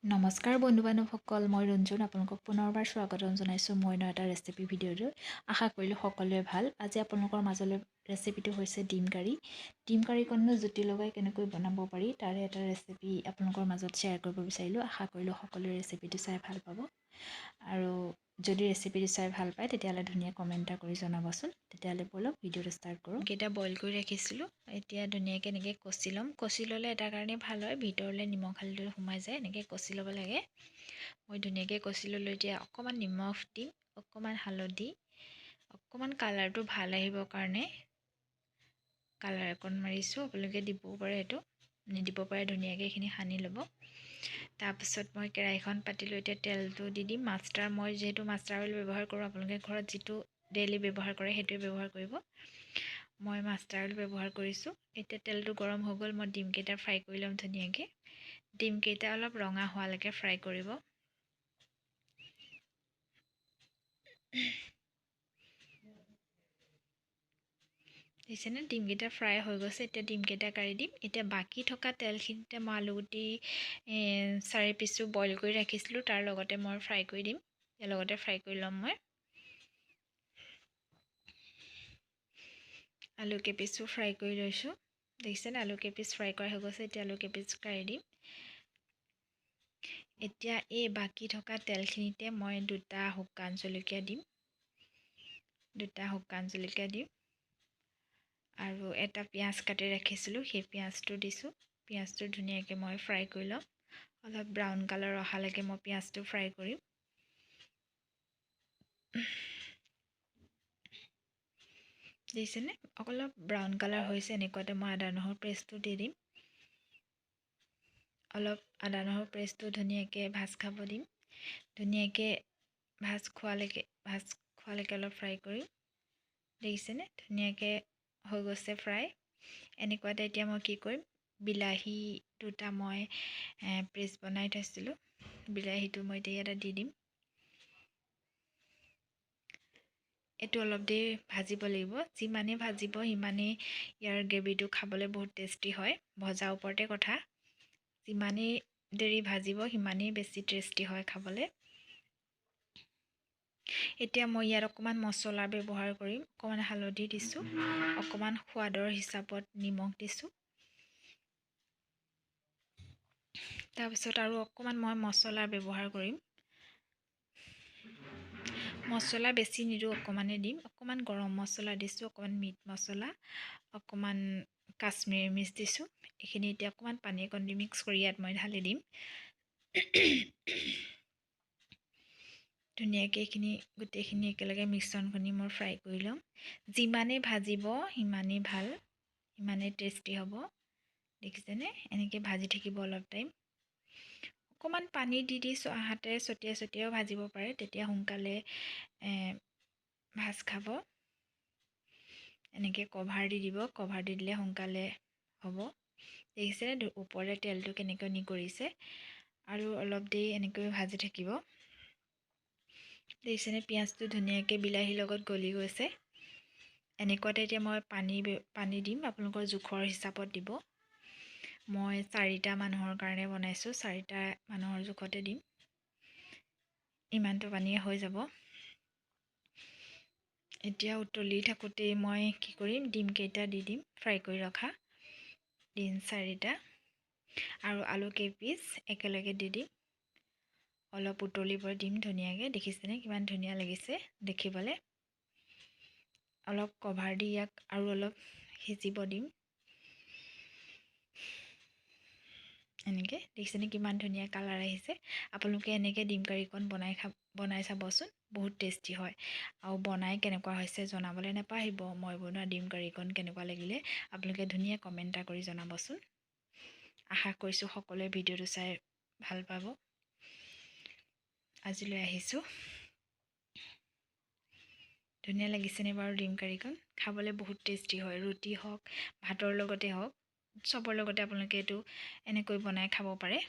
নমস্কাৰ বন্ধু-বান্ধৱসকল, মই ৰঞ্জন আপোনালোকক পুনৰবাৰ স্বাগতম জনাইছোঁ মই এটা ৰেচিপি ভিডিঅ'লৈ। আশা কৰিলোঁ সকলোৱে ভাল। আজি আপোনালোকৰ মাজলৈ ৰেচিপিটো হৈছে ডিম কাৰী। ডিম কাৰীকণনো জুতি লগাই কেনেকৈ বনাব পাৰি তাৰে এটা ৰেচিপি আপোনালোকৰ মাজত শ্বেয়াৰ কৰিব বিচাৰিলোঁ। আশা কৰিলোঁ সকলোৱে ৰেচিপিটো চাই ভাল পাব। আৰু যদি ৰেচিপিটো চাই ভাল পায় তেতিয়াহ'লে ধুনীয়া কমেণ্ট এটা কৰি জনাবচোন। তেতিয়াহ'লে ব'লক ভিডিঅ'টো ষ্টাৰ্ট কৰোঁ। কেইটা বইল কৰি ৰাখিছিলোঁ, এতিয়া ধুনীয়াকৈ এনেকৈ কচি ল'ম। কচি ল'লে এটা কাৰণে ভাল হয়, ভিতৰলৈ নিমখ হালধি সোমাই যায়। এনেকৈ কচি ল'ব লাগে। মই ধুনীয়াকৈ কচি ল'লোঁ। এতিয়া অকণমান নিমখ দিম, অকণমান হালধি, অকণমান কালাৰটো ভাল আহিবৰ কাৰণে কালাৰ অকণ মাৰিছোঁ। আপোনালোকে দিবও পাৰে, এইটো নিদিব পাৰে। ধুনীয়াকৈ এইখিনি সানি ল'ব। তাৰপিছত মই কেৰাহীখন পাতিলোঁ। এতিয়া তেলটো দি দিম। মই যিহেতু মাষ্টাৰ অইল ব্যৱহাৰ কৰোঁ, আপোনালোকে ঘৰত যিটো ডেইলি ব্যৱহাৰ কৰে সেইটোৱে ব্যৱহাৰ কৰিব। মই মাষ্টাৰ অইল ব্যৱহাৰ কৰিছোঁ। এতিয়া তেলটো গৰম হৈ গ'ল। মই ডিমকেইটা ফ্ৰাই কৰি ল'ম ধুনীয়াকৈ। ডিমকেইটা অলপ ৰঙা হোৱালৈকে ফ্ৰাই কৰিব। দেখিছেনে, ডিমকেইটা ফ্ৰাই হৈ গৈছে। এতিয়া ডিমকেইটা কাঢ়ি দিম। এতিয়া বাকী থকা তেলখিনিতে মই আলুগুটি 4 পিচো বইল কৰি ৰাখিছিলোঁ, তাৰ লগতে মই ফ্ৰাই কৰি দিম। ইয়াৰ লগতে ফ্ৰাই কৰি ল'ম। মই আলু কেইপিচো ফ্ৰাই কৰি লৈছোঁ। দেখিছেনে, আলু কেইপিচ ফ্ৰাই কৰা হৈ গৈছে। এতিয়া আলু কেইপিচ কাঢ়ি দিম। এতিয়া এই বাকী থকা তেলখিনিতে মই 2টা শুকান জলকীয়া দিম। 2টা শুকান জলকীয়া দিম আৰু এটা পিঁয়াজ কাটি ৰাখিছিলোঁ, সেই পিঁয়াজটো দিছোঁ। পিঁয়াজটো ধুনীয়াকৈ মই ফ্ৰাই কৰি ল'ম। অলপ ব্ৰাউন কালাৰ অহালৈকে মই পিঁয়াজটো ফ্ৰাই কৰিম। দেখিছেনে, অলপ ব্ৰাউন কালাৰ হৈছে। এনেকুৱাতে মই আদা নহৰু পেষ্টটো দি দিম। অলপ আদা নহৰু পেষ্টটো ধুনীয়াকৈ ভাজ খাব দিম। ধুনীয়াকৈ ভাজ খোৱালৈকে অলপ ফ্ৰাই কৰিম। দেখিছেনে, ধুনীয়াকৈ হৈ গৈছে ফ্ৰাই। এনেকুৱাতে এতিয়া মই কি কৰিম, বিলাহী 2টা মই পেষ্ট বনাই থৈছিলোঁ, বিলাহীটো মই এতিয়া ইয়াতে দি দিম। এইটো অলপ দেৰি ভাজিব লাগিব। যিমানেই ভাজিব সিমানেই ইয়াৰ গ্ৰেভিটো খাবলৈ বহুত টেষ্টি হয়। ভজাৰ ওপৰতে কথা, যিমানেই দেৰি ভাজিব সিমানেই বেছি টেষ্টি হয় খাবলৈ। এতিয়া মই ইয়াত অকণমান মছলা ব্যৱহাৰ কৰিম। অকণমান হালধি দিছোঁ, অকণমান সোৱাদৰ হিচাপত নিমখ দিছোঁ। তাৰপিছত আৰু অকণমান মই মছলা ব্যৱহাৰ কৰিম। মছলা বেছি নিদিওঁ, অকণমানে দিম। অকণমান গৰম মছলা দিছোঁ, অকণমান মিট মছলা, অকণমান কাশ্মীৰী মিৰ্চ দিছোঁ। এইখিনি এতিয়া অকণমান পানী অকণ দি মিক্স কৰি ইয়াত মই ঢালি দিম। ধুনীয়াকৈ এইখিনি গোটেইখিনি একেলগে মিশ্ৰণখিনি মই ফ্ৰাই কৰি ল'ম। যিমানেই ভাজিব সিমানেই ভাল, সিমানেই টেষ্টি হ'ব। দেখিছেনে, এনেকৈ ভাজি থাকিব অলপ টাইম। অকণমান পানী দি হাতেৰে ছটিয়াইও ভাজিব পাৰে, তেতিয়া সোনকালে ভাজ খাব। এনেকৈ কভাৰ দি দিব, কভাৰ দি দিলে সোনকালে হ'ব। দেখিছেনে, ওপৰলৈ তেলটো কেনেকৈ নিগৰিছে। আৰু অলপ দেৰি এনেকৈ ভাজি থাকিব। দেখিছেনে, পিঁয়াজটো ধুনীয়াকৈ বিলাহীৰ লগত গলি গৈছে। এনেকুৱাতে এতিয়া মই পানী দিম, আপোনালোকৰ জোখৰ হিচাপত দিব। মই 4টা মানুহৰ কাৰণে বনাইছোঁ, 4টা মানুহৰ জোখতে দিম। ইমানটো পানীয়ে হৈ যাব। এতিয়া উতলি থাকোঁতেই মই কি কৰিম, ডিমকেইটা দি দিম, ফ্ৰাই কৰি ৰখা ডিম 4টা আৰু আলু কেইপিচ একেলগে দি দিম। অলপ উতলিব দিম ধুনীয়াকৈ। দেখিছেনে কিমান ধুনীয়া লাগিছে দেখিবলৈ। অলপ কভাৰ দি ইয়াক আৰু অলপ সিজিব দিম। এনেকৈ দেখিছেনে কিমান ধুনীয়া কালাৰ আহিছে। আপোনালোকে এনেকৈ ডিম কাৰীকণ বনাই চাবচোন, বহুত টেষ্টি হয়। আৰু বনাই কেনেকুৱা হৈছে জনাবলৈ নাপাহৰিব। মই বনোৱা ডিম কাৰীকণ কেনেকুৱা লাগিলে আপোনালোকে ধুনীয়া কমেণ্ট এটা কৰি জনাবচোন। আশা কৰিছোঁ সকলোৱে ভিডিঅ'টো চাই ভাল পাব। আজিলৈ আহিছোঁ। ধুনীয়া লাগিছেনে বাৰু ডিম কাৰীকণ? খাবলৈ বহুত টেষ্টি হয়। ৰুটি হওক, ভাতৰ লগতে হওক, চবৰ লগতে আপোনালোকে এইটো এনেকৈ বনাই খাব পাৰে।